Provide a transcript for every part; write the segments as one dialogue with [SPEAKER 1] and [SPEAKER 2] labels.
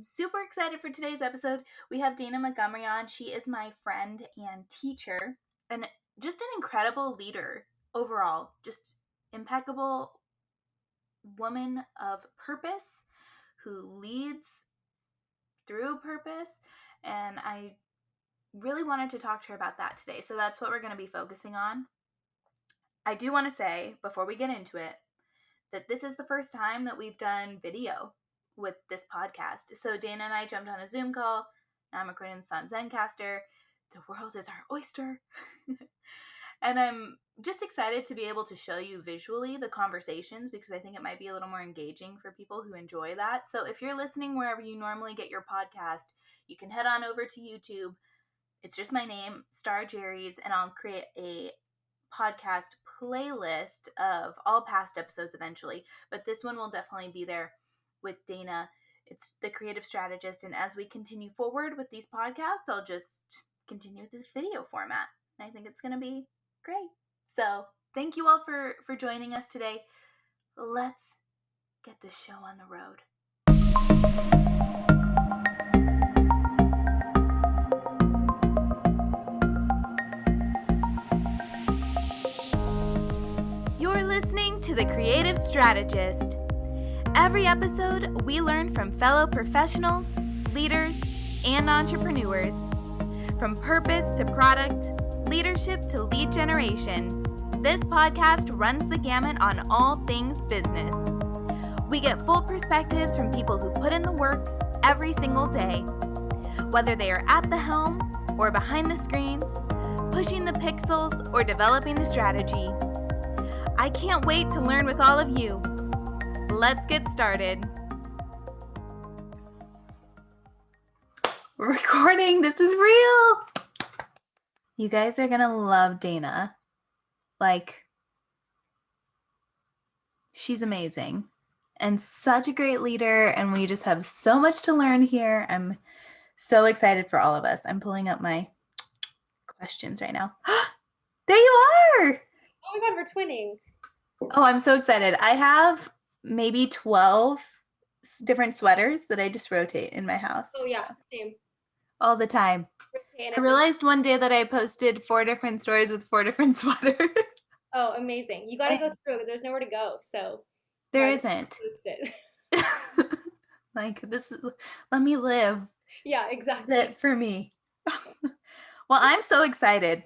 [SPEAKER 1] super excited for today's episode. We have Dana Montgomery on. She is my friend and teacher and just an incredible leader overall. Just impeccable woman of purpose who leads through purpose. And I really wanted to talk to her about that today. So that's what we're going to be focusing on. I do want to say, before we get into it, that this is the first time that we've done video with this podcast. So Dana and I jumped on a Zoom call. Now I'm recording this on Zencaster. The world is our oyster. And I'm just excited to be able to show you visually the conversations because I think it might be a little more engaging for people who enjoy that. So if you're listening wherever you normally get your podcast, you can head on over to YouTube. It's just my name, Star Jeries, and I'll create a podcast playlist of all past episodes eventually, but this one will definitely be there with Dana. It's the Creative Strategist, and as we continue forward with these podcasts, I'll just continue with this video format, and I think it's going to be great. So thank you all for joining us today. Let's get this show on the road. You're listening to The Creative Strategist. Every episode, we learn from fellow professionals, leaders, and entrepreneurs. From purpose to product, leadership to lead generation, this podcast runs the gamut on all things business. We get full perspectives from people who put in the work every single day, whether they are at the helm or behind the screens, pushing the pixels or developing the strategy. I can't wait to learn with all of you. Let's get started. We're recording. This is real. You guys are going to love Dana. She's amazing and such a great leader, and we just have so much to learn here. I'm so excited for all of us. I'm pulling up my questions right now. There you are.
[SPEAKER 2] Oh my God, we're twinning.
[SPEAKER 1] Oh, I'm so excited. I have maybe 12 different sweaters that I just rotate in my house.
[SPEAKER 2] Oh yeah, same.
[SPEAKER 1] All the time. I realized one day that I posted 4 different stories with 4 different sweaters.
[SPEAKER 2] Oh, amazing. You got to go through. There's nowhere to go. So
[SPEAKER 1] there isn't. Let me live.
[SPEAKER 2] Yeah, exactly.
[SPEAKER 1] That's it for me. Well, I'm so excited.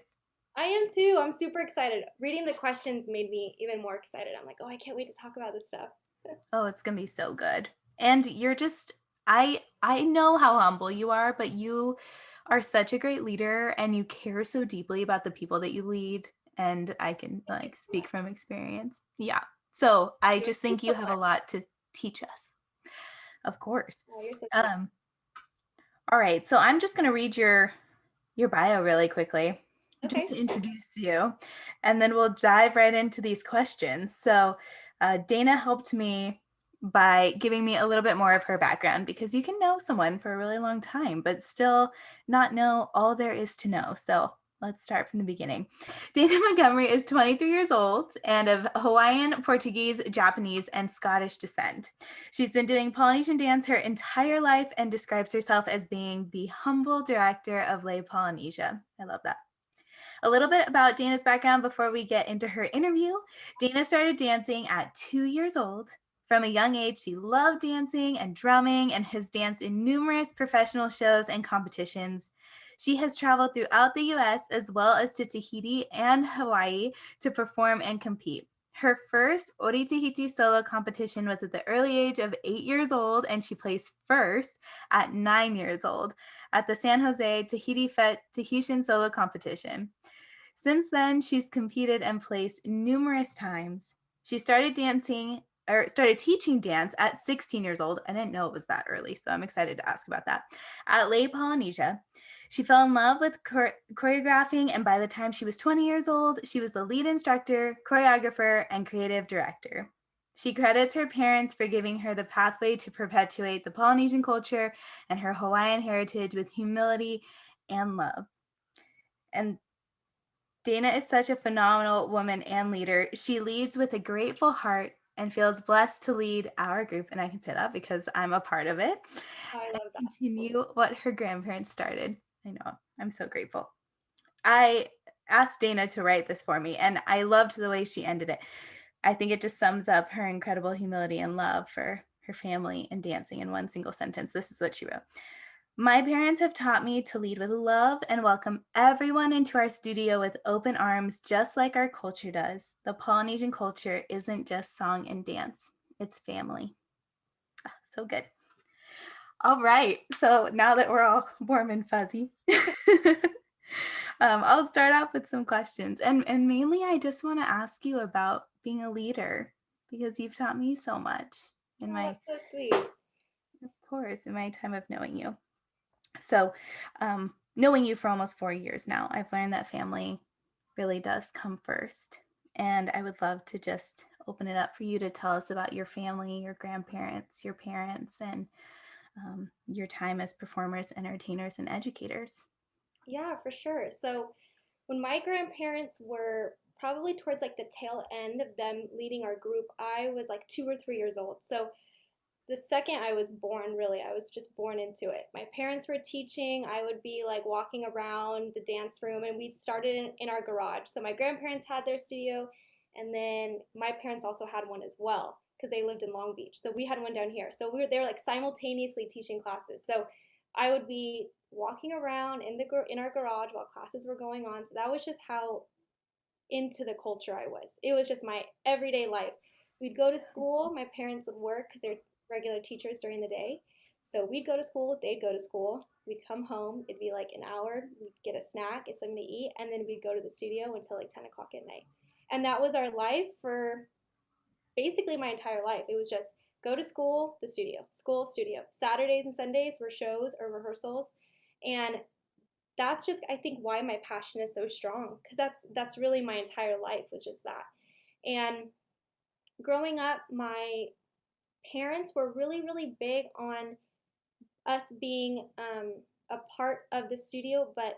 [SPEAKER 1] I
[SPEAKER 2] am too. I'm super excited. Reading the questions made me even more excited. I'm like, oh, I can't wait to talk about this stuff.
[SPEAKER 1] Oh, it's going to be so good. And you're just, I know how humble you are, but you are such a great leader and you care so deeply about the people that you lead. And I can speak from experience. Yeah. So I just think you have a lot to teach us. Of course.
[SPEAKER 2] Oh, you're so
[SPEAKER 1] all right. So I'm just going to read your bio really quickly. Okay. Just to introduce you, and then we'll dive right into these questions. So Dana helped me by giving me a little bit more of her background, because you can know someone for a really long time, but still not know all there is to know. So let's start from the beginning. Dana Montgomery is 23 years old and of Hawaiian, Portuguese, Japanese, and Scottish descent. She's been doing Polynesian dance her entire life and describes herself as being the humble director of Lay Polynesia. I love that. A little bit about Dana's background before we get into her interview. Dana started dancing at 2 years old. From a young age, she loved dancing and drumming and has danced in numerous professional shows and competitions. She has traveled throughout the U.S. as well as to Tahiti and Hawaii to perform and compete. Her first Ori Tahiti solo competition was at the early age of 8 years old, and she placed first at 9 years old at the San Jose Tahiti Fete Tahitian solo competition. Since then, she's competed and placed numerous times. She started teaching dance at 16 years old. I didn't know it was that early, so I'm excited to ask about that. At Lay Polynesia, she fell in love with choreographing, and by the time she was 20 years old, she was the lead instructor, choreographer, and creative director. She credits her parents for giving her the pathway to perpetuate the Polynesian culture and her Hawaiian heritage with humility and love. And Dana is such a phenomenal woman and leader. She leads with a grateful heart and feels blessed to lead our group, and I can say that because I'm a part of it,
[SPEAKER 2] Oh, I
[SPEAKER 1] and
[SPEAKER 2] love that.
[SPEAKER 1] continue what her grandparents started. I know. I'm so grateful. I asked Dana to write this for me, and I loved the way she ended it. I think it just sums up her incredible humility and love for her family and dancing in one single sentence. This is what she wrote. My parents have taught me to lead with love and welcome everyone into our studio with open arms, just like our culture does. The Polynesian culture isn't just song and dance, it's family. Ah, so good. All right. So now that we're all warm and fuzzy, I'll start off with some questions. And mainly, I just want to ask you about being a leader because you've taught me so much in
[SPEAKER 2] Oh,
[SPEAKER 1] my,
[SPEAKER 2] that's so sweet.
[SPEAKER 1] of course, in my time of knowing you. So, knowing you for almost 4 years now, I've learned that family really does come first. And I would love to just open it up for you to tell us about your family, your grandparents, your parents, and your time as performers, entertainers, and educators.
[SPEAKER 2] Yeah, for sure. So when my grandparents were probably towards like the tail end of them leading our group, I was like 2 or 3 years old. So the second I was born, really, I was just born into it. My parents were teaching. I would be like walking around the dance room, and we started in our garage. So my grandparents had their studio, and then my parents also had one as well because they lived in Long Beach. So we had one down here. So we were there like simultaneously teaching classes. So I would be walking around in our garage while classes were going on. So that was just how into the culture I was. It was just my everyday life. We'd go to school. My parents would work because they're regular teachers during the day. So we'd go to school, they'd go to school, we'd come home, it'd be like an hour, we'd get a snack, get something to eat, and then we'd go to the studio until like 10 o'clock at night. And that was our life for basically my entire life. It was just go to school, the studio, school, studio. Saturdays and Sundays were shows or rehearsals. And that's just I think why my passion is so strong because that's really my entire life was just that. And growing up, my parents were really big on us being a part of the studio, but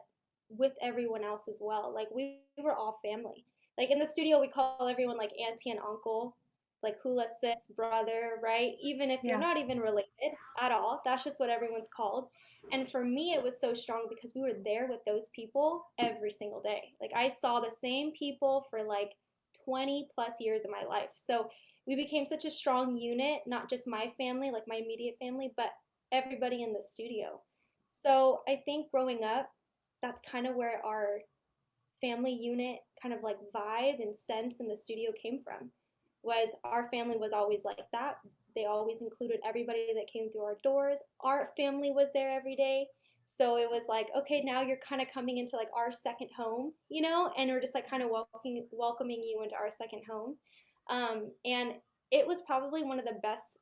[SPEAKER 2] with everyone else as well. Like we were all family. Like in the studio, we call everyone like auntie and uncle, like hula sis, brother, right? Even if you're
[SPEAKER 1] Yeah.
[SPEAKER 2] not even related at all, that's just what everyone's called. And for me, it was so strong because we were there with those people every single day. Like I saw the same people for like 20 plus years of my life. So we became such a strong unit, not just my family, like my immediate family, but everybody in the studio. So I think growing up, that's kind of where our family unit kind of like vibe and sense in the studio came from. Was our family was always like that. They always included everybody that came through our doors. Our family was there every day. So it was like, okay, now you're kind of coming into like our second home, and we're just like kind of welcoming you into our second home. And it was probably one of the best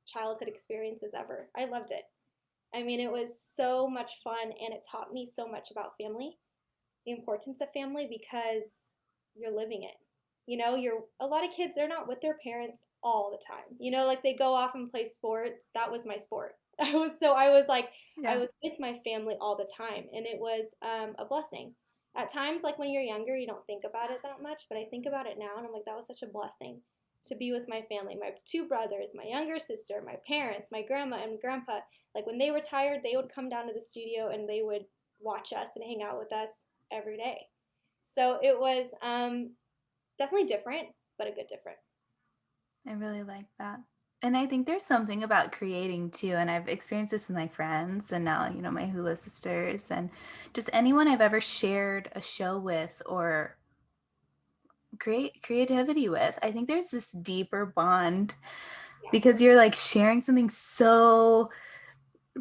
[SPEAKER 2] childhood experiences ever. I loved it. I mean, it was so much fun and it taught me so much about family, the importance of family because you're living it. You're a lot of kids, they're not with their parents all the time. Like they go off and play sports. That was my sport. I
[SPEAKER 1] Yeah.
[SPEAKER 2] was with my family all the time and it was a blessing. At times, like when you're younger, you don't think about it that much, but I think about it now and I'm like, that was such a blessing to be with my family, my two brothers, my younger sister, my parents, my grandma and grandpa. Like when they were tired, they would come down to the studio and they would watch us and hang out with us every day. So it was definitely different, but a good different.
[SPEAKER 1] I really like that. And I think there's something about creating too. And I've experienced this with my friends and now, my hula sisters and just anyone I've ever shared a show with or creativity with. I think there's this deeper bond
[SPEAKER 2] Yeah,
[SPEAKER 1] because you're like sharing something so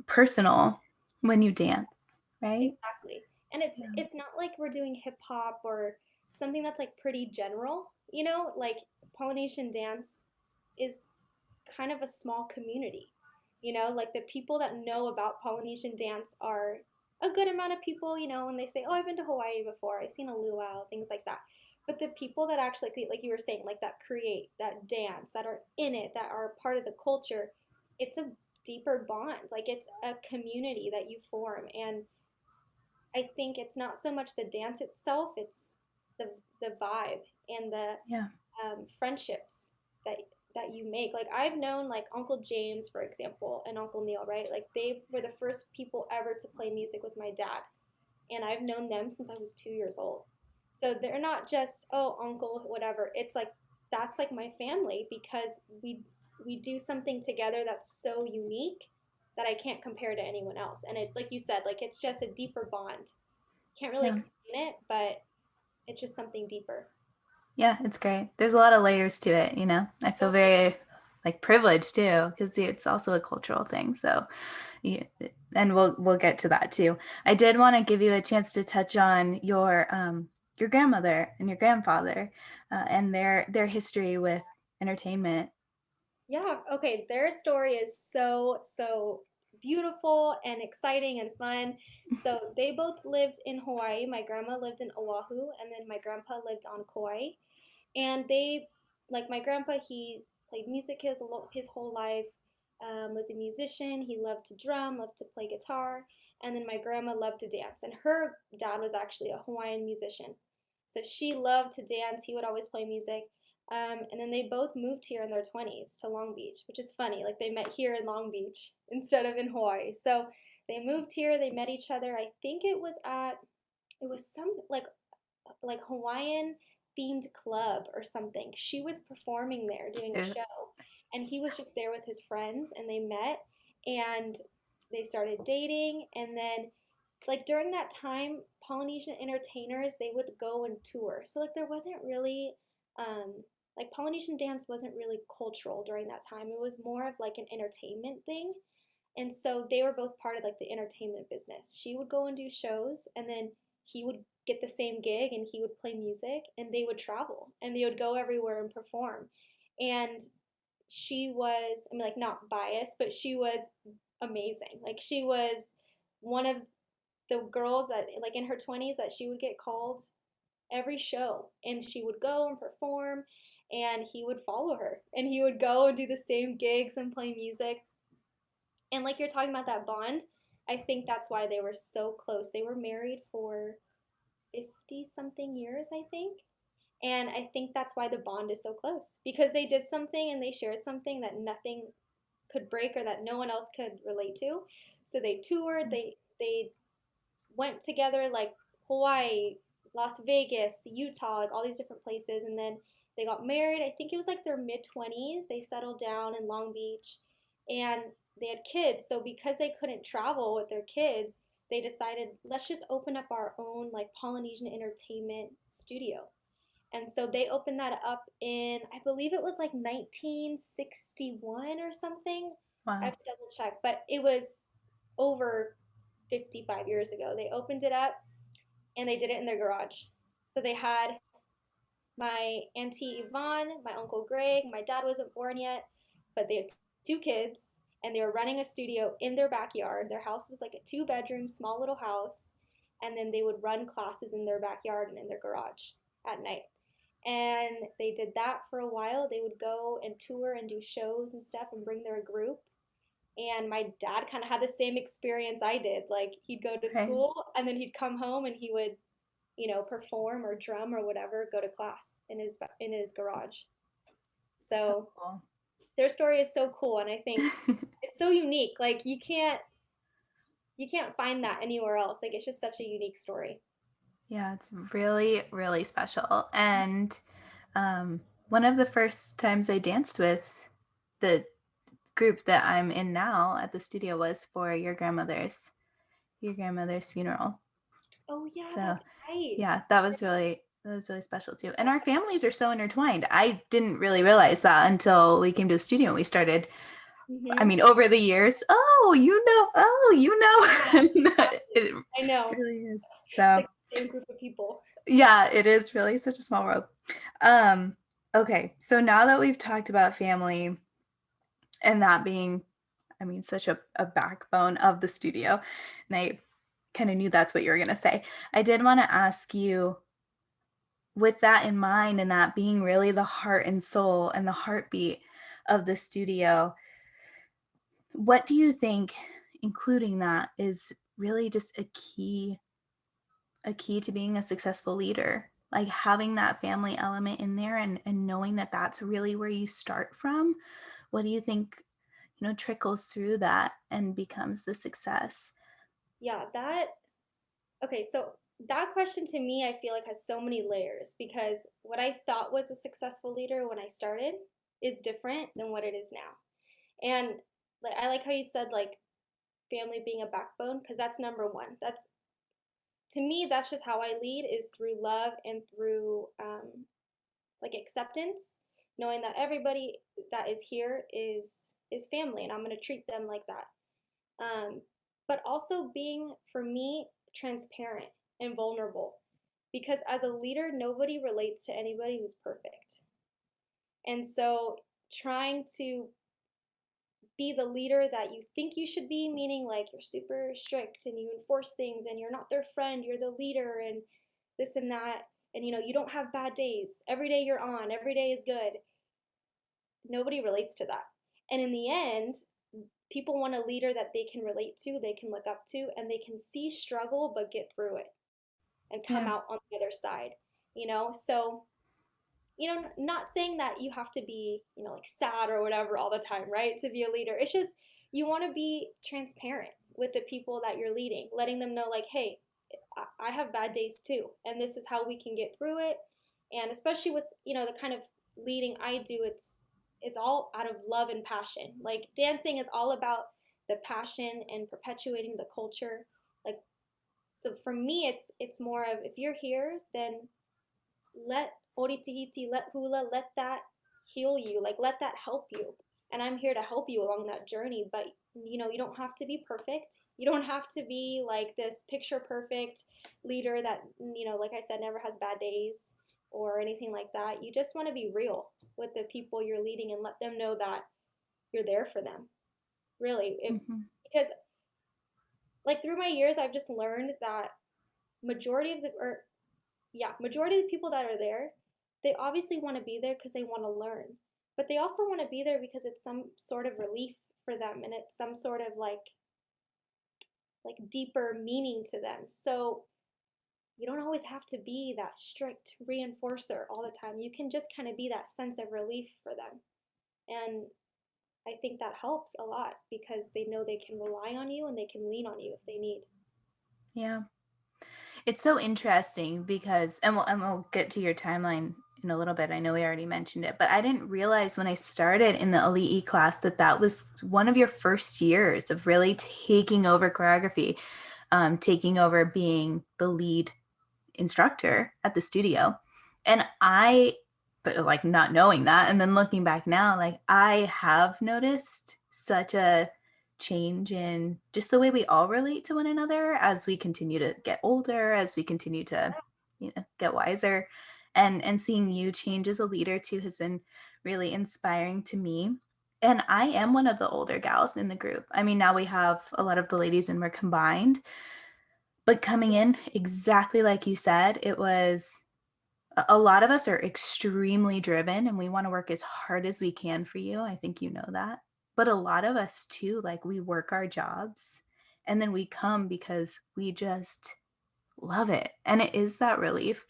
[SPEAKER 1] personal when you dance, right?
[SPEAKER 2] exactly. And it's not like we're doing hip hop or something that's like pretty general, like Polynesian dance is kind of a small community. Like the people that know about Polynesian dance are a good amount of people, when they say, "Oh, I've been to Hawaii before. I've seen a luau," things like that. But the people that actually, like you were saying, like that create, that dance, that are in it, that are part of the culture, it's a deeper bond. Like it's a community that you form. And I think it's not so much the dance itself, it's the vibe and the
[SPEAKER 1] Yeah.
[SPEAKER 2] friendships that that you make. Like I've known like Uncle James, for example, and Uncle Neil, right? Like they were the first people ever to play music with my dad, and I've known them since I was 2 years old. So they're not just, oh, uncle, whatever. It's like that's like my family because we do something together that's so unique that I can't compare to anyone else. And it, like you said, like it's just a deeper bond. Can't really
[SPEAKER 1] Yeah.
[SPEAKER 2] explain it, but it's just something deeper.
[SPEAKER 1] Yeah, it's great. There's a lot of layers to it, you know. I feel
[SPEAKER 2] Totally.
[SPEAKER 1] very like privileged too because it's also a cultural thing. So, yeah, and we'll get to that too. I did want to give you a chance to touch on your grandmother and your grandfather and their history with entertainment.
[SPEAKER 2] Yeah, okay. Their story is so beautiful and exciting and fun. So they both lived in Hawaii. My grandma lived in Oahu, and then my grandpa lived on Kauai. And they, like my grandpa, he played music his whole life. Was a musician. He loved to drum, loved to play guitar, and then my grandma loved to dance. And her dad was actually a Hawaiian musician, so she loved to dance. He would always play music. And then they both moved here in their 20s to Long Beach, which is funny. Like they met here in Long Beach instead of in Hawaii. So they moved here. They met each other. I think it was some like Hawaiian themed club or something. She was performing there doing a
[SPEAKER 1] Yeah.
[SPEAKER 2] show, and he was just there with his friends, and they met and they started dating. And then, like, during that time, Polynesian entertainers they would go and tour. So, like, there wasn't really, like, Polynesian dance wasn't really cultural during that time. It was more of like an entertainment thing. And so they were both part of like the entertainment business. She would go and do shows, and then he would get the same gig and he would play music, and they would travel and they would go everywhere and perform. And she was, I mean, like, not biased, but she was amazing. Like, she was one of the girls that, like, in her 20s, that she would get called every show, and she would go and perform, and he would follow her and he would go and do the same gigs and play music. And like you're talking about that bond, I think that's why they were so close. They were married for 50 something years, I think. And I think that's why the bond is so close because they did something and they shared something that nothing could break or that no one else could relate to. So they toured, they went together like Hawaii, Las Vegas, Utah, like all these different places. And then they got married. I think it was like their mid 20s. They settled down in Long Beach and they had kids. So because they couldn't travel with their kids, they decided let's just open up our own like Polynesian entertainment studio. And so they opened that up in, I believe it was like 1961 or something. I have
[SPEAKER 1] Wow.
[SPEAKER 2] to double check, but it was over 55 years ago. They opened it up and they did it in their garage. So they had my auntie Yvonne, my uncle Greg, my dad wasn't born yet, but they had two kids and they were running a studio in their backyard. Their house was like a two-bedroom, small little house. And then they would run classes in their backyard and in their garage at night. And they did that for a while. They would go and tour and do shows and stuff and bring their group. And my dad kind of had the same experience I did. Like he'd go to
[SPEAKER 1] Right.
[SPEAKER 2] school and then he'd come home and he would, perform or drum or whatever, go to class in his garage.
[SPEAKER 1] So
[SPEAKER 2] So
[SPEAKER 1] cool.
[SPEAKER 2] their story is so cool, and I think it's so unique. Like you can't find that anywhere else. Like it's just such a unique story.
[SPEAKER 1] Yeah, it's really, really special. And um, one of the first times I danced with the group that I'm in now at the studio was for your grandmother's funeral.
[SPEAKER 2] Oh yeah,
[SPEAKER 1] So
[SPEAKER 2] that's right.
[SPEAKER 1] yeah, that was really special too. And our families are so intertwined. I didn't really realize that until we came to the studio and we started, I
[SPEAKER 2] Mm-hmm.
[SPEAKER 1] mean, over the years, oh, you
[SPEAKER 2] Yeah,
[SPEAKER 1] know.
[SPEAKER 2] exactly.
[SPEAKER 1] It
[SPEAKER 2] I know.
[SPEAKER 1] really is.
[SPEAKER 2] It's
[SPEAKER 1] So
[SPEAKER 2] like the same group of people.
[SPEAKER 1] yeah, it is really such a small world. Um, okay, so now that we've talked about family and that being, I mean, such a backbone of the studio, and I kind of knew that's what you were going to say. I did want to ask you, with that in mind, and that being really the heart and soul and the heartbeat of the studio, what do you think including that is really just a key to being a successful leader? like having that family element in there and knowing that that's really where you start from, what do you think, trickles through that and becomes the success?
[SPEAKER 2] Yeah, that okay, so that question to me I feel like has so many layers because what I thought was a successful leader when I started is different than what it is now. And like I like how you said like family being a backbone because that's number one. That's to me that's just how I lead is through love and through like acceptance, knowing that everybody that is here is family and I'm going to treat them like that. But also being for me transparent and vulnerable because as a leader nobody relates to anybody who's perfect. And so trying to be the leader that you think you should be, meaning like you're super strict and you enforce things and you're not their friend, you're the leader and this and that. And you don't have bad days. Every day you're on, every day is good. Nobody relates to that. And in the end, people want a leader that they can relate to, they can look up to, and they can see struggle but get through it and come
[SPEAKER 1] Yeah.
[SPEAKER 2] out on the other side. So not saying that you have to be, like sad or whatever all the time, right? To be a leader. It's just you want to be transparent with the people that you're leading, letting them know, like, hey, I have bad days too, and this is how we can get through it. And especially with, the kind of leading I do, it's all out of love and passion. Like dancing is all about the passion and perpetuating the culture. Like so for me it's more of if you're here, then let Oritihiti, let hula, let that heal you. Like let that help you. And I'm here to help you along that journey. But you don't have to be perfect. You don't have to be like this picture perfect leader that, like I said, never has bad days or anything like that. You just want to be real with the people you're leading and let them know that you're there for them. Really.
[SPEAKER 1] Hmm.
[SPEAKER 2] Because like through my years I've just learned that majority of the or yeah, majority of the people that are there, they obviously want to be there because they want to learn, but they also want to be there because it's some sort of relief for them and it's some sort of like deeper meaning to them. So you don't always have to be that strict reinforcer all the time. You can just kind of be that sense of relief for them. And I think that helps a lot because they know they can rely on you and they can lean on you if they need.
[SPEAKER 1] Yeah. It's so interesting because, and we'll get to your timeline in a little bit. I know we already mentioned it, but I didn't realize when I started in the Elite class that that was one of your first years of really taking over choreography, taking over being the lead instructor at the studio. And but like not knowing that, and then looking back now, like I have noticed such a change in just the way we all relate to one another as we continue to get older, as we continue to, get wiser. And seeing you change as a leader too has been really inspiring to me. And I am one of the older gals in the group. I mean, now we have a lot of the ladies and we're combined, but coming in, exactly like you said, it was a lot of us are extremely driven and we want to work as hard as we can for you. I think you know that. But a lot of us too, like we work our jobs and then we come because we just love it. And it is that relief.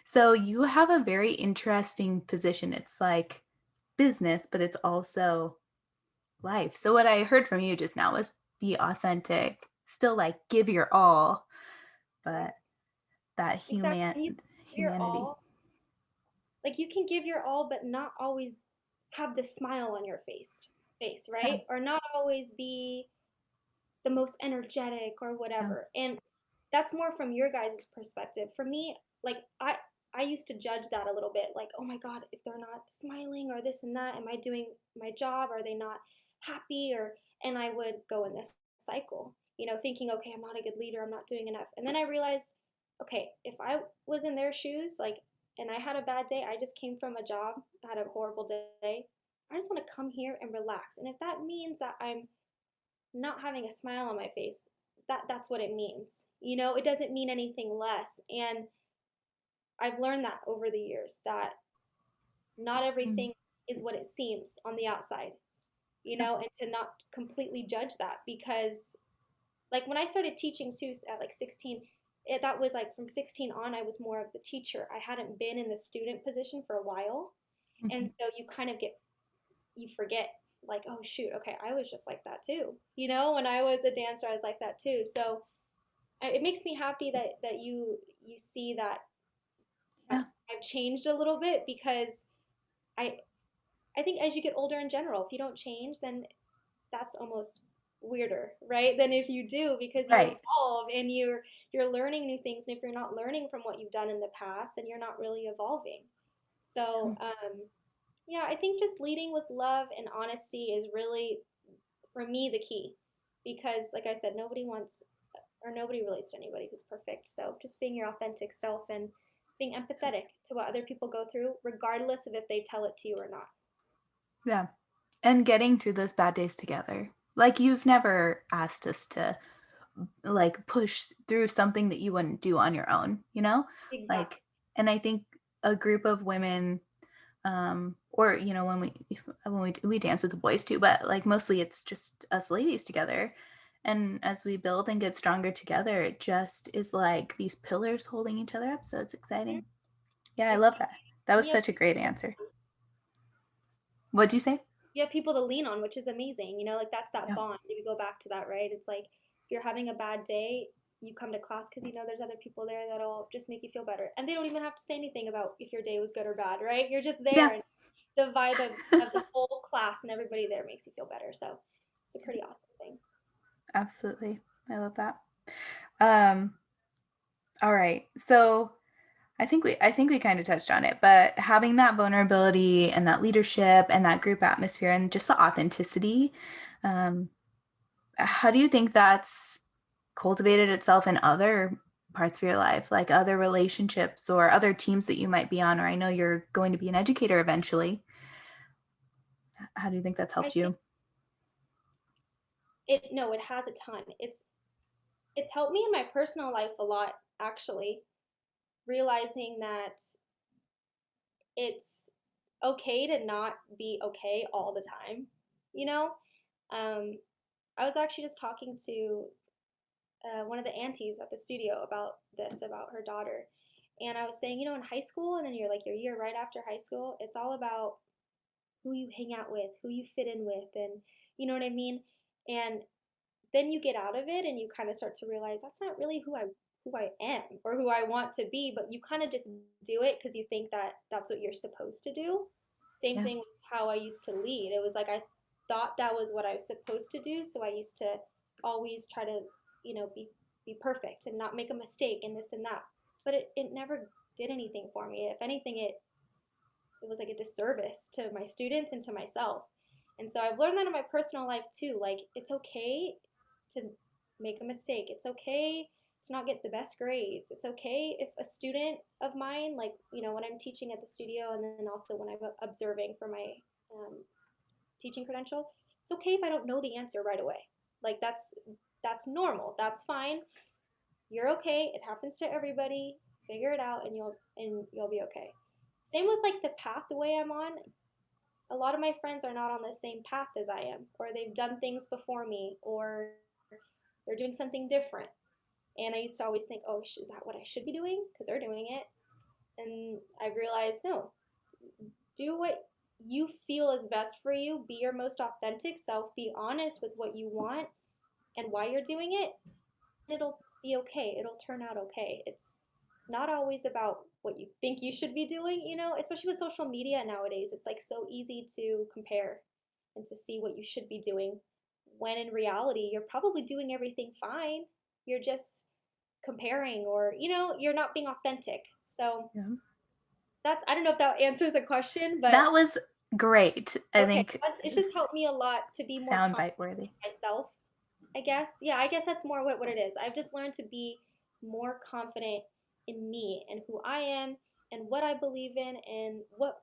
[SPEAKER 1] So you have a very interesting position. It's like business, but it's also life. So what I heard from you just now was be authentic, still like give your all,
[SPEAKER 2] Yeah,
[SPEAKER 1] but that
[SPEAKER 2] exactly. And you give your
[SPEAKER 1] humanity.
[SPEAKER 2] all, like you can give your all, but not always have the smile on your face,
[SPEAKER 1] Yeah,
[SPEAKER 2] right? Or not always be the most energetic or
[SPEAKER 1] yeah,
[SPEAKER 2] whatever. And that's more from your guys' perspective. For me, like I used to judge that a little bit, like, oh my God, if they're not smiling or this and that, am I doing my job? Are they not happy? Or and I would go in this cycle, thinking, okay, I'm not a good leader, I'm not doing enough. And then I realized, okay, if I was in their shoes, like and I had a bad day, I just came from a job, I had a horrible day. I just want to come here and relax. And if that means that I'm not having a smile on my face, that's what it means. It doesn't mean anything less. And I've learned that over the years that not
[SPEAKER 1] mm,
[SPEAKER 2] everything is what it seems on the outside,
[SPEAKER 1] yeah,
[SPEAKER 2] and to not completely judge that because like when I started teaching too at like 16, that was like from 16 on, I was more of the teacher. I hadn't been in the student position for a while. And
[SPEAKER 1] Mhm.
[SPEAKER 2] so you kind of you forget, like, oh shoot, okay, I was just like that too. You know, when I was a dancer, I was like that too. So it makes me happy that you see that
[SPEAKER 1] Yeah.
[SPEAKER 2] I've changed a little bit, because I I think as you get older in general, if you don't change, then that's almost weirder, right? Than if you do, because you
[SPEAKER 1] Right.
[SPEAKER 2] evolve and you're learning new things. And if you're not learning from what you've done in the past, then you're not really evolving. So,
[SPEAKER 1] Yeah.
[SPEAKER 2] yeah, I think just leading with love and honesty is really, for me, the key. Because, like I said, nobody wants, or nobody relates to anybody who's perfect. So, just being your authentic self and being empathetic to what other people go through, regardless of if they tell it to you or not.
[SPEAKER 1] Yeah. And getting through those bad days together. Like, you've never asked us to, like, push through something that you wouldn't do on your own, you know?
[SPEAKER 2] Exactly.
[SPEAKER 1] Like, and I think a group of women, or, when we dance with the boys too, but, like, mostly it's just us ladies together. And as we build and get stronger together, it just is like these pillars holding each other up, so it's
[SPEAKER 2] Mhm.
[SPEAKER 1] exciting. Yeah, I love
[SPEAKER 2] Exactly.
[SPEAKER 1] that. That was
[SPEAKER 2] And
[SPEAKER 1] such a great answer. What'd you say?
[SPEAKER 2] you have people to lean on, which is amazing. You know, like that's that
[SPEAKER 1] Yeah.
[SPEAKER 2] bond. If you go back to that, right? It's like if you're having a bad day, you come to class because you know there's other people there that'll just make you feel better. And they don't even have to say anything about if your day was good or bad, right? You're just there,
[SPEAKER 1] Yeah.
[SPEAKER 2] and the vibe of the whole class and everybody there makes you feel better. So it's a pretty awesome thing.
[SPEAKER 1] Absolutely. I love that. Um, all right. So I think we kind of touched on it, but having that vulnerability and that leadership and that group atmosphere and just the authenticity, um, how do you think that's cultivated itself in other parts of your life, like other relationships or other teams that you might be on? Or I know you're going to be an educator eventually. How do you think that's
[SPEAKER 2] I
[SPEAKER 1] helped
[SPEAKER 2] think
[SPEAKER 1] you?
[SPEAKER 2] it no, it has a ton. It's helped me in my personal life a lot, actually, realizing that it's okay to not be okay all the time. You know, um, I was actually just talking to one of the aunties at the studio about this, about her daughter. And I was saying, in high school, and then you're like your year right after high school, it's all about who you hang out with, who you fit in with, and you know what I mean? And then you get out of it and you kind of start to realize that's not really who I am or who I want to be, but you kind of just do it because you think that that's what you're supposed to do. Same
[SPEAKER 1] Yeah.
[SPEAKER 2] thing with how I used to lead. It was like I thought that was what I was supposed to do, so I used to always try to, be perfect and not make a mistake and this and that. But it never did anything for me. If anything, it was like a disservice to my students and to myself. And so I've learned that in my personal life too. Like, it's okay to make a mistake. It's okay to not get the best grades. It's okay if a student of mine, like, when I'm teaching at the studio and then also when I'm observing for my um, teaching credential, it's okay if I don't know the answer right away. Like, that's normal. That's fine. You're okay. It happens to everybody. Figure it out and you'll be okay. Same with like the path the way I'm on. A lot of my friends are not on the same path as I am, or they've done things before me, or they're doing something different. And I used to always think, oh, is that what I should be doing? Because they're doing it. And I realized, no, do what you feel is best for you. Be your most authentic self. Be honest with what you want and why you're doing it. It'll be okay. It'll turn out okay. It's not always about what you think you should be doing, especially with social media nowadays. It's like so easy to compare and to see what you should be doing when in reality, you're probably doing everything fine. You're just comparing, or, you're not being authentic. So
[SPEAKER 1] Yeah.
[SPEAKER 2] I don't know if that answers the question, but
[SPEAKER 1] That was great. I
[SPEAKER 2] okay.
[SPEAKER 1] think
[SPEAKER 2] It's just
[SPEAKER 1] it's
[SPEAKER 2] helped me a lot to be more confident
[SPEAKER 1] soundbite worthy.
[SPEAKER 2] in myself, I guess. Yeah, I guess that's more what it is. I've just learned to be more confident in me and who I am and what I believe in and what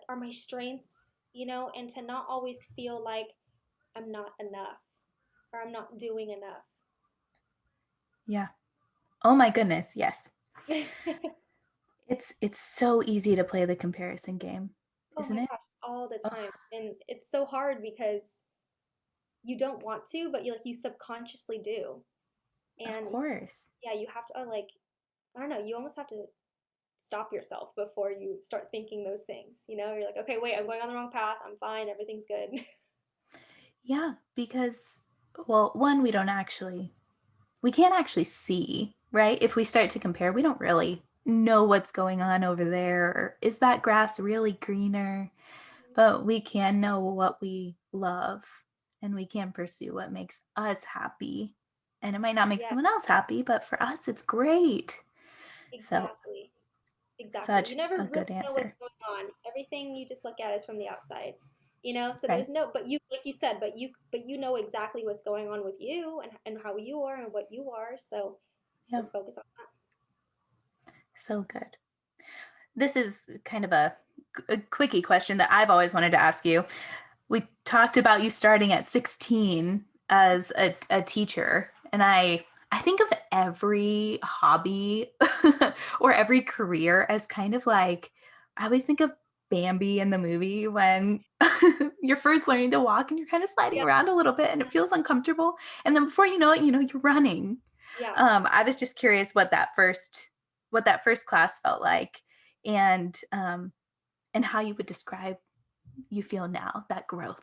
[SPEAKER 2] are my strengths, and to not always feel like I'm not enough or I'm not doing enough.
[SPEAKER 1] Yeah. Oh my goodness, yes.
[SPEAKER 2] Oh
[SPEAKER 1] It's so easy to play the comparison game, isn't
[SPEAKER 2] my
[SPEAKER 1] it?
[SPEAKER 2] gosh, all the
[SPEAKER 1] Oh,
[SPEAKER 2] time. And it's so hard because you don't want to, but you subconsciously do.
[SPEAKER 1] Of
[SPEAKER 2] And
[SPEAKER 1] course.
[SPEAKER 2] yeah, you have to like, I don't know, you almost have to stop yourself before you start thinking those things. You're like, okay, wait, I'm going on the wrong path. I'm fine. Everything's good.
[SPEAKER 1] Yeah, because, well, one, we can't actually see, right? If we start to compare, we don't really know what's going on over there. Or is that grass really greener? But we can know what we love and we can pursue what makes us happy. And it might not make
[SPEAKER 2] Yeah,
[SPEAKER 1] someone else happy, but for us, it's great. So,
[SPEAKER 2] exactly. Exactly. You
[SPEAKER 1] such
[SPEAKER 2] never
[SPEAKER 1] a
[SPEAKER 2] really
[SPEAKER 1] good
[SPEAKER 2] know what's
[SPEAKER 1] answer.
[SPEAKER 2] going on. Everything you just look at is from the outside. So
[SPEAKER 1] Right.
[SPEAKER 2] there's no, but you, like you said, but you know exactly what's going on with you and how you are and what you are. So
[SPEAKER 1] Yeah.
[SPEAKER 2] just focus on
[SPEAKER 1] So good. This is kind of a quickie question that I've always wanted to ask you. We talked about you starting at 16 as a teacher, and I think of every hobby or every career as kind of like, I always think of Bambi in the movie when you're first learning to walk and you're kind of sliding
[SPEAKER 2] that.
[SPEAKER 1] around a little bit and it feels uncomfortable, and then before you know it, you're running.
[SPEAKER 2] Yeah.
[SPEAKER 1] I was just curious what that first class felt like, and how you would describe you feel now, that growth.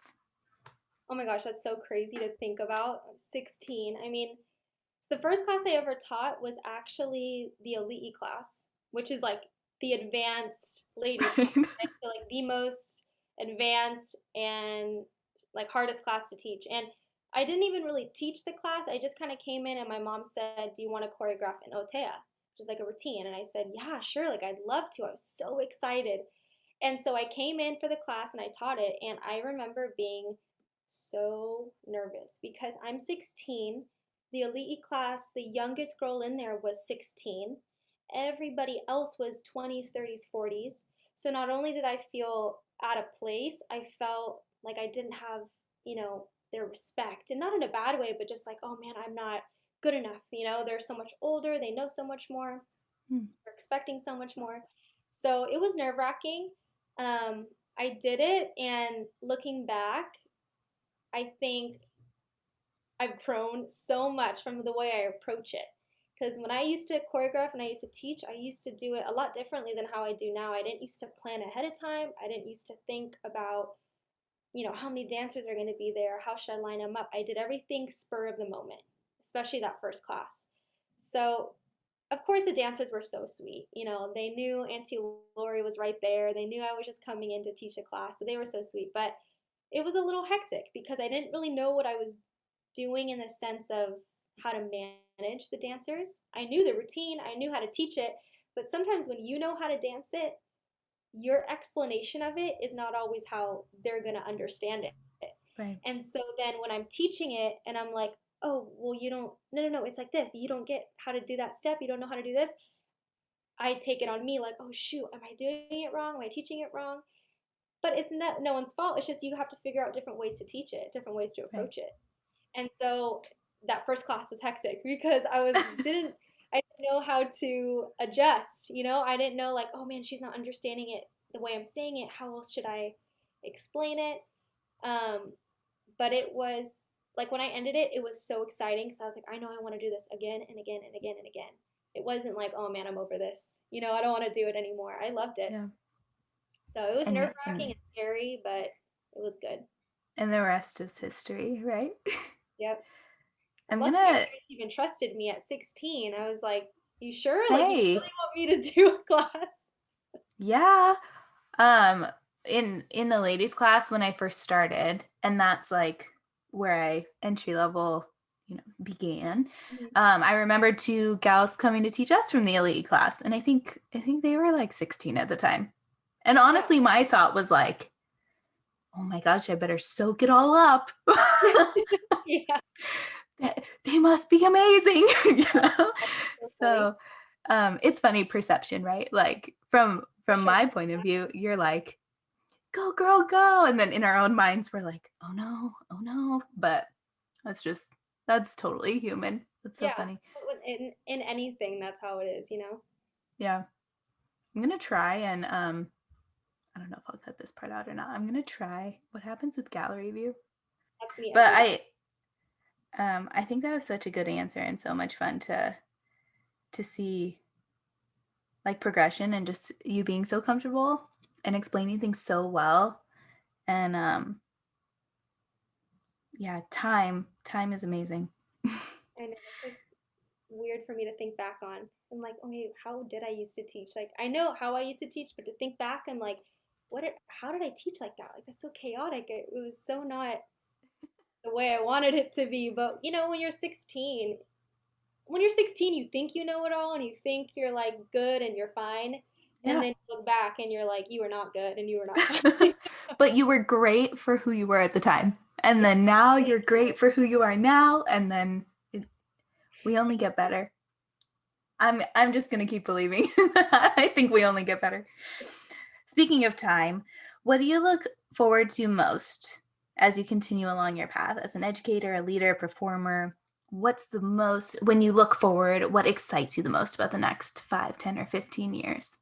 [SPEAKER 2] Oh my gosh, that's so crazy to think about. I'm 16. I mean, so the first class I ever taught was actually the elite class, which is like the advanced ladies class,
[SPEAKER 1] Right?
[SPEAKER 2] right? So like the most advanced and like hardest class to teach. And I didn't even really teach the class. I just kind of came in and my mom said, "Do you want to choreograph an otea?" Which is like a routine. And I said, "Yeah, sure. Like I'd love to." I was so excited. And so I came in for the class and I taught it. And I remember being so nervous because I'm 16. The elite class, the youngest girl in there was 16. Everybody else was 20s, 30s, 40s. So not only did I feel out of place, I felt like I didn't have, their respect. And not in a bad way, but just like, oh man, I'm not good enough. They're so much older, they know so much more,
[SPEAKER 1] Hmm.
[SPEAKER 2] they're expecting so much more. So it was nerve wracking. I did it, and looking back, I think I've grown so much from the way I approach it. Because when I used to choreograph and I used to teach, I used to do it a lot differently than how I do now. I didn't used to plan ahead of time. I didn't used to think about, how many dancers are going to be there, how should I line them up. I did everything spur of the moment, especially that first class. So, of course, the dancers were so sweet. They knew Auntie Lori was right there. They knew I was just coming in to teach a class, so they were so sweet. But it was a little hectic because I didn't really know what I was doing in the sense of how to manage the dancers. I knew the routine, I knew how to teach it, but sometimes when you know how to dance it, your explanation of it is not always how they're going to understand it.
[SPEAKER 1] Right.
[SPEAKER 2] And so then when I'm teaching it and I'm like, oh, well, you don't, no, no, no, it's like this. You don't get how to do that step. You don't know how to do this. I take it on me like, oh, shoot, am I doing it wrong? Am I teaching it wrong? But it's not no one's fault. It's just you have to figure out different ways to teach it, different ways to
[SPEAKER 1] Right.
[SPEAKER 2] approach it. And so that first class was hectic because I didn't know how to adjust, I didn't know like, oh man, she's not understanding it the way I'm saying it. How else should I explain it? Um, but it was like when I ended it, it was so exciting because I was like, I know I want to do this again and again and again and again. It wasn't like, oh man, I'm over this. I don't want to do it anymore. I loved it.
[SPEAKER 1] Yeah.
[SPEAKER 2] So it was nerve
[SPEAKER 1] And
[SPEAKER 2] wracking and scary, but it was good.
[SPEAKER 1] and the rest is history, right?
[SPEAKER 2] Yep.
[SPEAKER 1] I'm
[SPEAKER 2] Lucky my
[SPEAKER 1] gonna
[SPEAKER 2] parents even trusted me at 16. I was like, "You sure? Like, you
[SPEAKER 1] hey,
[SPEAKER 2] really want me to do a class?"
[SPEAKER 1] yeah. Um, in the ladies class when I first started, and that's like where I entry level, began.
[SPEAKER 2] Mhm.
[SPEAKER 1] I remember two gals coming to teach us from the elite class, and I think they were like 16 at the time. And
[SPEAKER 2] Yeah.
[SPEAKER 1] honestly, my thought was like, oh my gosh, I better soak it all up.
[SPEAKER 2] Yeah.
[SPEAKER 1] They must be amazing,
[SPEAKER 2] That's so funny.
[SPEAKER 1] So, it's funny perception, right? Like
[SPEAKER 2] For
[SPEAKER 1] from
[SPEAKER 2] sure.
[SPEAKER 1] my point of view, you're like, "Go, girl, go," and then in our own minds, we're like, "Oh no, oh no," but that's totally human. That's so
[SPEAKER 2] Yeah.
[SPEAKER 1] funny.
[SPEAKER 2] In anything, that's how it is.
[SPEAKER 1] Yeah, I'm gonna try and I don't know if I'll cut this part out or not. I'm gonna try what happens with gallery view,
[SPEAKER 2] That's me
[SPEAKER 1] but
[SPEAKER 2] every day.
[SPEAKER 1] I think that was such a good answer and so much fun to see like progression and just you being so comfortable and explaining things so well. And yeah, time is amazing.
[SPEAKER 2] I know it's like weird for me to think back on. I'm like, okay, how did I used to teach? Like, I know how I used to teach, but to think back, I'm like, how did I teach like that? Like, that's so chaotic. It was so not the way I wanted it to be. But, when you're 16, you think you know it all and you think you're like good and you're fine. And
[SPEAKER 1] Yeah.
[SPEAKER 2] then you look back and you're like, you were not good and you were not fine.
[SPEAKER 1] But you were great for who you were at the time. And then now you're great for who you are now. And then we only get better. I'm just gonna keep believing. I think we only get better. Speaking of time, what do you look forward to most as you continue along your path as an educator, a leader, performer? What's the most when you look forward, what excites you the most about the next 5, 10, or 15 years?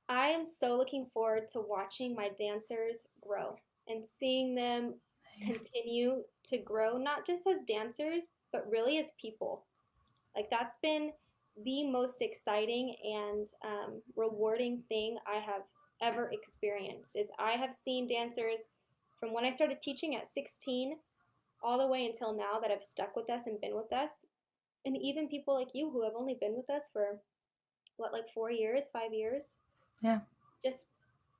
[SPEAKER 2] I am so looking forward to watching my dancers grow and seeing them
[SPEAKER 1] Nice.
[SPEAKER 2] continue to grow, not just as dancers, but really as people. Like, that's been the most exciting and rewarding thing I have ever experienced is I have seen dancers from when I started teaching at 16 all the way until now that have stuck with us and been with us. And even people like you who have only been with us for what, like 4 years, 5 years,
[SPEAKER 1] Yeah.
[SPEAKER 2] just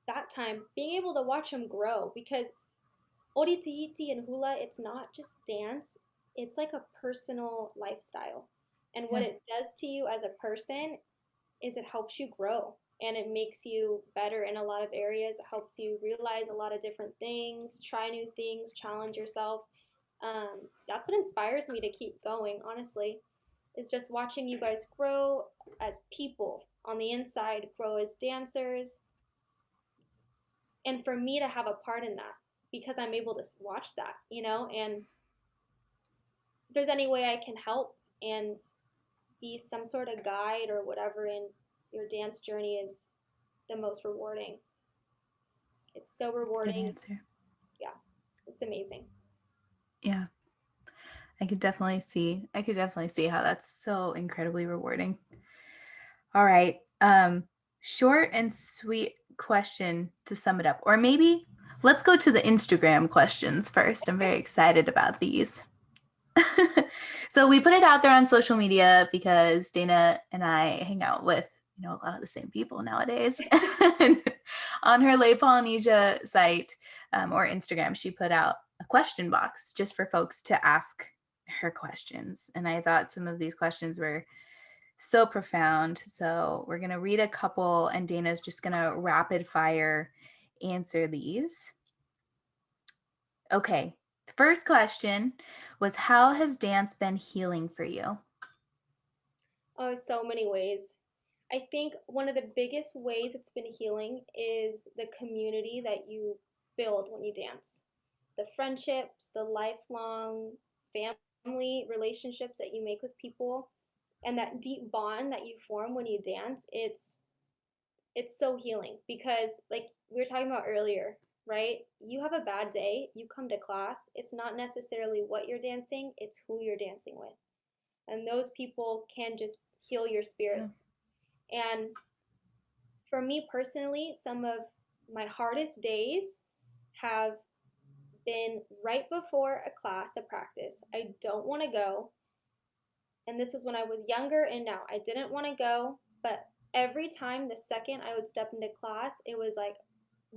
[SPEAKER 2] that time, being able to watch them grow because Oritihiti and hula, it's not just dance, it's like a personal lifestyle. And what
[SPEAKER 1] Yeah.
[SPEAKER 2] it does to you as a person is it helps you grow and it makes you better in a lot of areas. It helps you realize a lot of different things, try new things, challenge yourself. That's what inspires me to keep going, honestly, is just watching you guys grow as people on the inside, grow as dancers, and for me to have a part in that because I'm able to watch that, and if there's any way I can help and be some sort of guide or whatever in your dance journey is the most rewarding. It's so
[SPEAKER 1] Good
[SPEAKER 2] rewarding.
[SPEAKER 1] answer.
[SPEAKER 2] Yeah, it's amazing.
[SPEAKER 1] Yeah. I could definitely see how that's so incredibly rewarding. All right. Short and sweet question to sum it up. Or maybe let's go to the Instagram questions first. I'm very excited about these. So we put it out there on social media because Dana and I hang out with, a lot of the same people nowadays. And on her Lay Polynesia site or Instagram, she put out a question box just for folks to ask her questions. And I thought some of these questions were so profound. So we're going to read a couple, and Dana's just going to rapid fire answer these. Okay. First question was, how has dance been healing for you?
[SPEAKER 2] Oh, so many ways. I think one of the biggest ways it's been healing is the community that you build when you dance. The friendships, the lifelong family relationships that you make with people, and that deep bond that you form when you dance, it's so healing because like we were talking about earlier, right? You have a bad day, you come to class, it's not necessarily what you're dancing, it's who you're dancing with. And those people can just heal your
[SPEAKER 1] Yeah.
[SPEAKER 2] spirits. And for me personally, some of my hardest days have been right before a class, a practice. I don't want to go. And this was when I was younger and now I didn't want to go. But every time the second I would step into class, it was like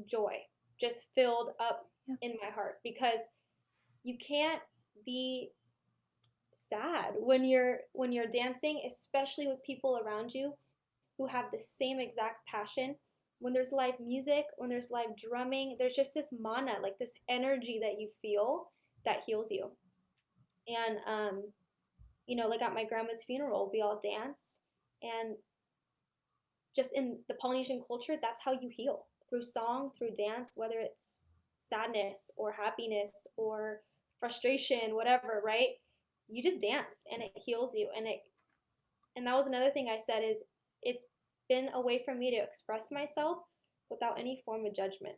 [SPEAKER 2] joy just filled up
[SPEAKER 1] Yeah.
[SPEAKER 2] in my heart because you can't be sad when you're dancing, especially with people around you who have the same exact passion. When there's live music, when there's live drumming, there's just this mana, like this energy that you feel that heals you. And like at my grandma's funeral, we all danced, and just in the Polynesian culture, that's how you heal through song, through dance, whether it's sadness or happiness or frustration, whatever, right? You just dance and it heals you. And that was another thing I said is it's been a way for me to express myself without any form of judgment.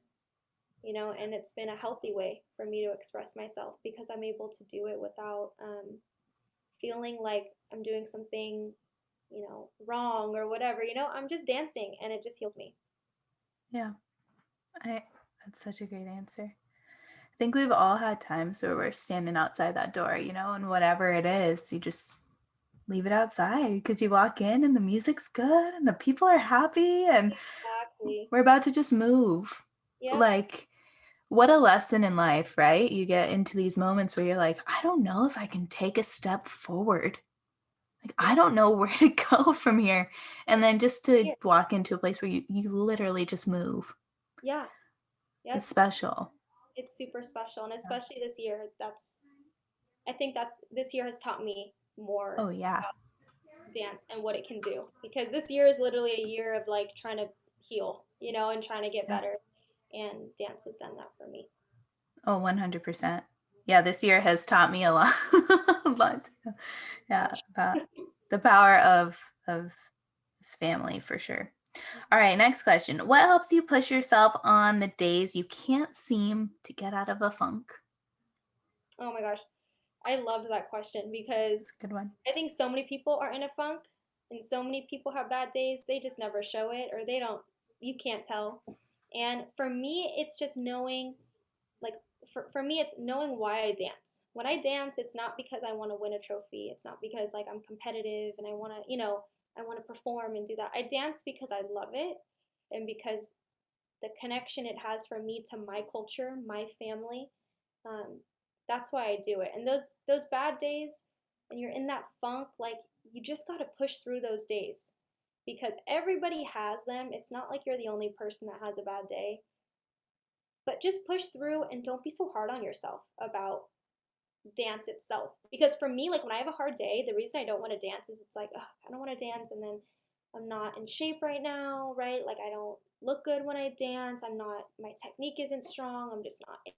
[SPEAKER 2] and it's been a healthy way for me to express myself because I'm able to do it without feeling like I'm doing something, wrong or whatever. I'm just dancing and it just heals me.
[SPEAKER 1] Yeah. I That's such a great answer. I think we've all had times where we're standing outside that door, and whatever it is, you just leave it outside because you walk in and the music's good and the people are happy and
[SPEAKER 2] Exactly.
[SPEAKER 1] we're about to just move.
[SPEAKER 2] Yep.
[SPEAKER 1] Like, what a lesson in life, right? You get into these moments where you're like, I don't know if I can take a step forward. Like, I
[SPEAKER 2] Yep.
[SPEAKER 1] don't know where to go from here. And then just to
[SPEAKER 2] Yeah.
[SPEAKER 1] walk into a place where you literally just move.
[SPEAKER 2] Yeah.
[SPEAKER 1] It's
[SPEAKER 2] Yes.
[SPEAKER 1] special.
[SPEAKER 2] It's super special. And
[SPEAKER 1] Yeah.
[SPEAKER 2] especially this year, I think this year has taught me more
[SPEAKER 1] Oh, yeah.
[SPEAKER 2] dance and what it can do because this year is literally a year of like trying to heal, and trying to get
[SPEAKER 1] Yeah.
[SPEAKER 2] better. And dance has done that for me.
[SPEAKER 1] Oh, 100%. Yeah, this year has taught me a lot. A lot. Yeah,
[SPEAKER 2] Gosh.
[SPEAKER 1] about the power of this family for sure. All right, next question. What helps you push yourself on the days you can't seem to get out of a funk?
[SPEAKER 2] Oh my gosh. I loved that question because
[SPEAKER 1] It's a good one.
[SPEAKER 2] I think so many people are in a funk and so many people have bad days. They just never show it or you can't tell. And for me, it's just knowing, like, for me, it's knowing why I dance. When I dance, it's not because I want to win a trophy. It's not because, like, I'm competitive and I want to perform and do that. I dance because I love it and because the connection it has for me to my culture, my family. Um, that's why I do it. And those bad days, and you're in that funk, like you just got to push through those days because everybody has them. It's not like you're the only person that has a bad day, but just push through and don't be so hard on yourself about dance itself. Because for me, like when I have a hard day, the reason I don't want to dance is it's like, oh, I don't want to dance and then I'm not in shape right now, right? Like I don't look good when I dance. My technique isn't strong. I'm just not. It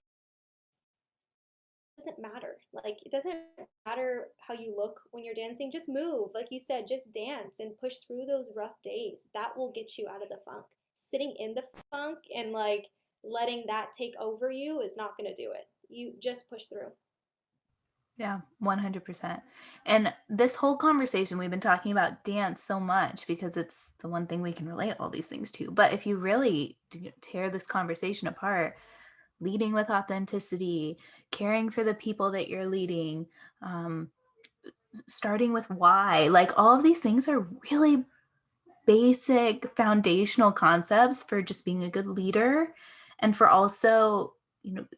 [SPEAKER 2] doesn't matter. Like it doesn't matter how you look when you're dancing. Just move. Like you said, just dance and push through those rough days. That will get you out of the funk. Sitting in the funk and like letting that take over you is not going to do it. You just push through.
[SPEAKER 1] Yeah, 100%. And this whole conversation, we've been talking about dance so much because it's the one thing we can relate all these things to. But if you really tear this conversation apart, leading with authenticity, caring for the people that you're leading, um, starting with why, like all of these things are really basic foundational concepts for just being a good leader and for also,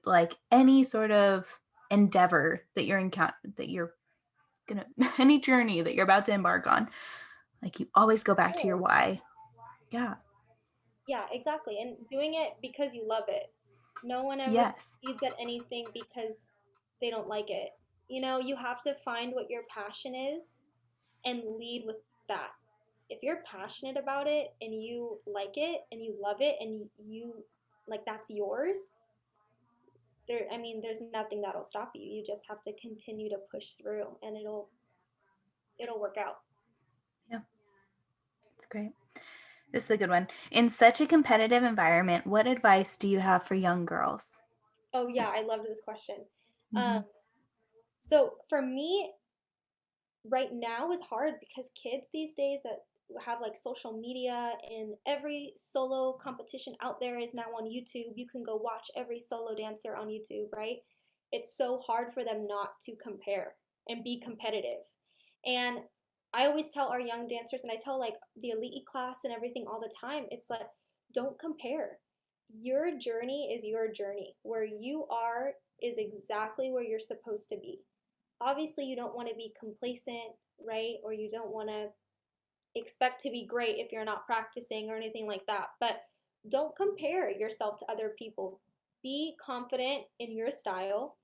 [SPEAKER 1] like any sort of endeavor that you're gonna any journey that you're about to embark on, like you always go back to your
[SPEAKER 2] Sure.
[SPEAKER 1] why. Yeah.
[SPEAKER 2] Yeah, exactly. And doing it because you love it. No one ever
[SPEAKER 1] Yes.
[SPEAKER 2] succeeds at anything because they don't like it. You have to find what your passion is and lead with that. If you're passionate about it and you like it and you love it and you like that's yours, there's nothing that'll stop you. You just have to continue to push through and it'll work out.
[SPEAKER 1] Yeah, it's great. This is a good one. In such a competitive environment, what advice do you have for young girls?
[SPEAKER 2] Oh yeah, I loved this question. Um,
[SPEAKER 1] Hmm.
[SPEAKER 2] so for me, right now is hard because kids these days that have like social media and every solo competition out there is now on YouTube. You can go watch every solo dancer on YouTube, right? It's so hard for them not to compare and be competitive. And I always tell our young dancers and I tell like the elite class and everything all the time, it's like don't compare. Your journey is your journey. Where you are is exactly where you're supposed to be. Obviously you don't want to be complacent, right? Or you don't want to expect to be great if you're not practicing or anything like that. But don't compare yourself to other people. Be confident in your style,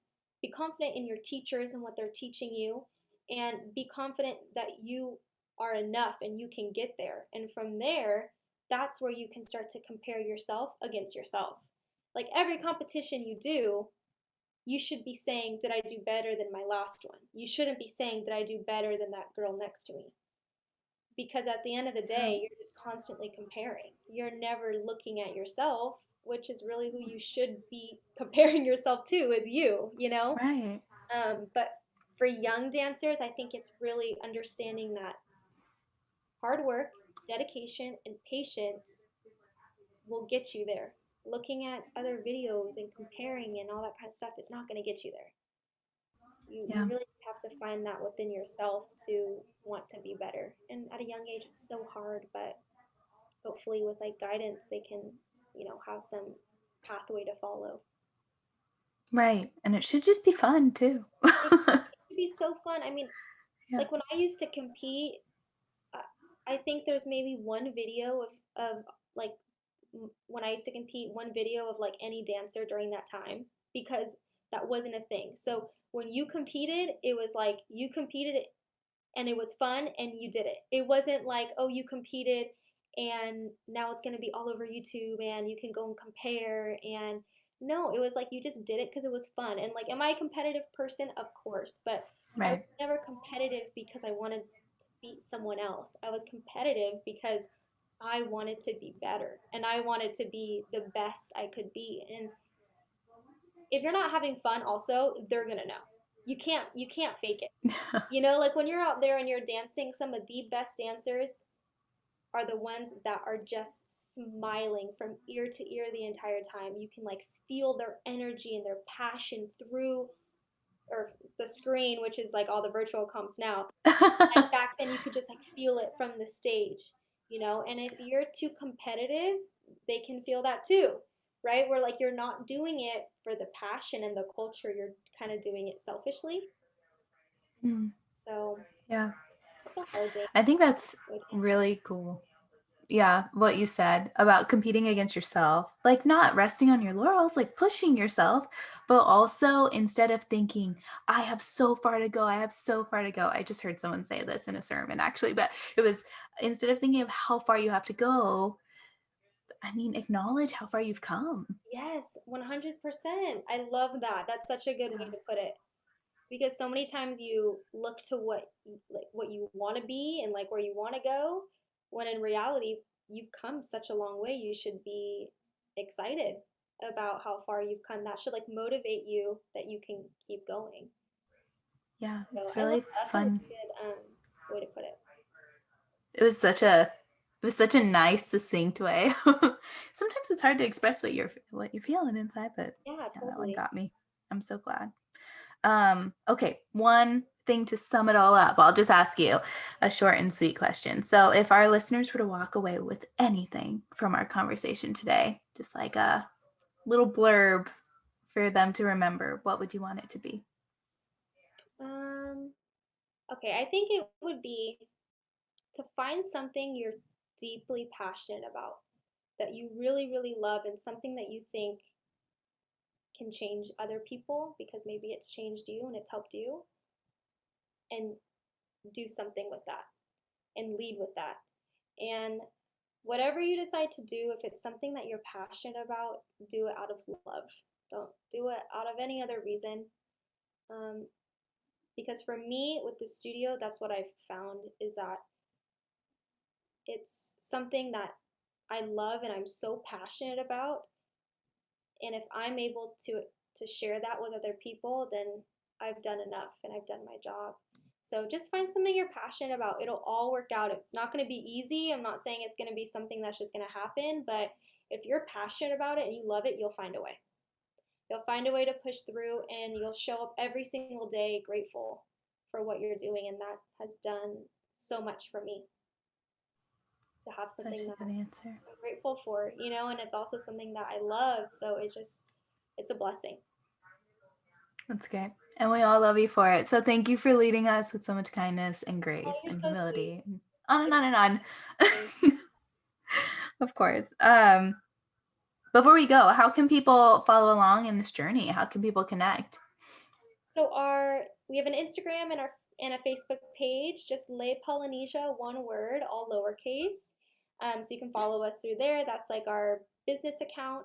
[SPEAKER 2] be confident in your teachers and what they're teaching you, and be confident that you are enough and you can get there. And from there, that's where you can start to compare yourself against yourself. Like every competition you do, you should be saying, did I do better than my last one? You shouldn't be saying, did I do better than that girl next to me? Because at the end of the
[SPEAKER 1] Yeah.
[SPEAKER 2] day, you're just constantly comparing. You're never looking at yourself. which is really who you should be comparing yourself to, is you, you know?
[SPEAKER 1] Right.
[SPEAKER 2] But for young dancers, I think it's really understanding that hard work, dedication, and patience will get you there. Looking at other videos and comparing and all that kind of stuff is not going to get you there. You
[SPEAKER 1] Yeah.
[SPEAKER 2] really have to find that within yourself to want to be better. And at a young age, it's so hard, but hopefully with like guidance, they can, have some pathway to follow.
[SPEAKER 1] Right. And it should just be fun too.
[SPEAKER 2] It would be so fun. I mean,
[SPEAKER 1] Yeah.
[SPEAKER 2] like when I used to compete, uh, I think there's maybe one video of like when I used to compete, one video of like any dancer during that time because that wasn't a thing. So when you competed, it was like you competed and it was fun and you did it. It wasn't like, oh, you competed and now it's going to be all over YouTube and you can go and compare. And no, it was like you just did it because it was fun. And like, am I a competitive person? Of course, but I was
[SPEAKER 1] Right.
[SPEAKER 2] never competitive because I wanted to beat someone else. I was competitive because I wanted to be better and I wanted to be the best I could be. And if you're not having fun also, they're going to know. You can't fake it. Like when you're out there and you're dancing, some of the best dancers are the ones that are just smiling from ear to ear the entire time. You can like feel their energy and their passion through or the screen, which is like all the virtual comps now. Like back then you could just like feel it from the stage. And if you're too competitive, they can feel that too. Right? Where like you're not doing it for the passion and the culture, you're kind of doing it selfishly.
[SPEAKER 1] Mm,
[SPEAKER 2] So
[SPEAKER 1] yeah.
[SPEAKER 2] it's a hard thing.
[SPEAKER 1] I think that's
[SPEAKER 2] With
[SPEAKER 1] really cool. Yeah, what you said about competing against yourself, like not resting on your laurels, like pushing yourself, but also instead of thinking, I have so far to go, I have so far to go. I just heard someone say this in a sermon actually, but it was instead of thinking of how far you have to go, I mean, acknowledge how far you've come.
[SPEAKER 2] Yes, 100%. I love that. That's such a good way
[SPEAKER 1] Yeah.
[SPEAKER 2] to put it. Because so many times you look to what you want to be and like where you want to go, when in reality you've come such a long way. You should be excited about how far you've come. That should like motivate you that you can keep going.
[SPEAKER 1] Yeah,
[SPEAKER 2] So
[SPEAKER 1] it's
[SPEAKER 2] I love
[SPEAKER 1] really
[SPEAKER 2] that. That's a
[SPEAKER 1] fun.
[SPEAKER 2] really good way to put it.
[SPEAKER 1] It was such a it was such a nice, succinct way. Sometimes it's hard to express what you're feeling inside, but
[SPEAKER 2] Yeah,
[SPEAKER 1] yeah, that one
[SPEAKER 2] totally.
[SPEAKER 1] got me. I'm so glad. Okay, one thing to sum it all up. I'll just ask you a short and sweet question. So, if our listeners were to walk away with anything from our conversation today, just like a little blurb for them to remember, what would you want it to be?
[SPEAKER 2] Um, okay, I think it would be to find something you're deeply passionate about, that you really, really love, and something that you think can change other people because maybe it's changed you and it's helped you, and do something with that and lead with that. And whatever you decide to do, if it's something that you're passionate about, do it out of love. Don't do it out of any other reason. Um, because for me, with the studio, that's what I've found is that it's something that I love and I'm so passionate about. And if I'm able to share that with other people, then I've done enough and I've done my job. So just find something you're passionate about. It'll all work out. It's not going to be easy. I'm not saying it's going to be something that's just going to happen, but if you're passionate about it and you love it, you'll find a way. You'll find a way to push through and you'll show up every single day grateful for what you're doing. And that has done so much for me to have
[SPEAKER 1] Such
[SPEAKER 2] something
[SPEAKER 1] a
[SPEAKER 2] that
[SPEAKER 1] good answer.
[SPEAKER 2] I'm grateful for, and it's also something that I love. So it's a blessing.
[SPEAKER 1] That's great. And we all love you for it. So thank you for leading us with so much kindness and
[SPEAKER 2] Oh,
[SPEAKER 1] grace
[SPEAKER 2] you're
[SPEAKER 1] and
[SPEAKER 2] so sweet.
[SPEAKER 1] humility and on and
[SPEAKER 2] It's
[SPEAKER 1] on and on.
[SPEAKER 2] blessing.
[SPEAKER 1] Of course. Before we go, how can people follow along in this journey? How can people connect?
[SPEAKER 2] So we have an Instagram and a Facebook page, just Lay Polynesia, one word, all lowercase. So you can follow us through there. That's like our business account.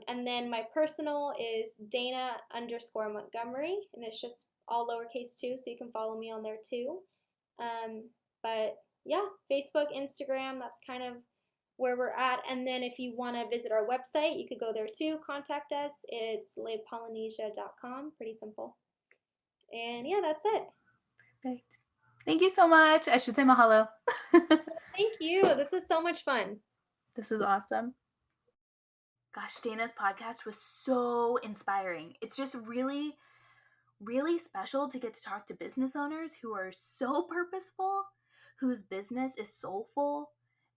[SPEAKER 2] And then my personal is Dana_Montgomery, and it's just all lowercase too. So you can follow me on there too. Um, but yeah, Facebook, Instagram, that's kind of where we're at. And then if you want to visit our website, you could go there too, contact us. It's lepolynesia.com. Pretty simple. And yeah, that's it.
[SPEAKER 1] Perfect. Thank you so much. I should say mahalo.
[SPEAKER 2] Thank you. This was so much fun.
[SPEAKER 1] This is awesome. Gosh, Dana's podcast was so inspiring. It's just really, really special to get to talk to business owners who are so purposeful, whose business is soulful,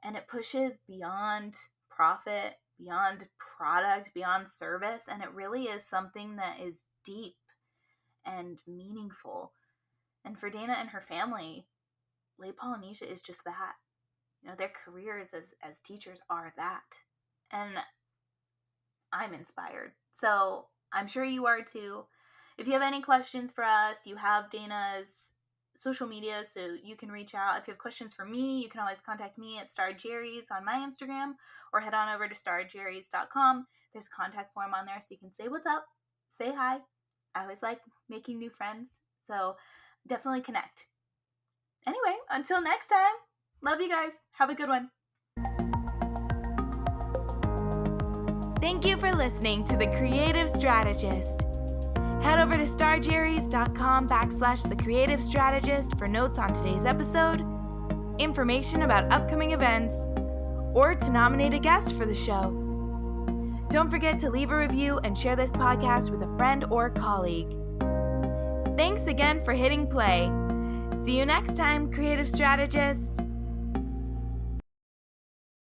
[SPEAKER 1] and it pushes beyond profit, beyond product, beyond service, and it really is something that is deep and meaningful. And for Dana and her family, Lake Polynesia is just that. You know, their careers as teachers are that. And I'm inspired. So I'm sure you are too. If you have any questions for us, you have Dana's social media, so you can reach out. If you have questions for me, you can always contact me at Star Jeries on my Instagram, or head on over to starjeries.com. There's a contact form on there, so you can say what's up, say hi. I always like making new friends, so definitely connect. Anyway, until next time, love you guys. Have a good one. Thank you for listening to The Creative Strategist. Head over to starjeries.com/The Creative Strategist for notes on today's episode, information about upcoming events, or to nominate a guest for the show. Don't forget to leave a review and share this podcast with a friend or colleague. Thanks again for hitting play. See you next time, Creative Strategist.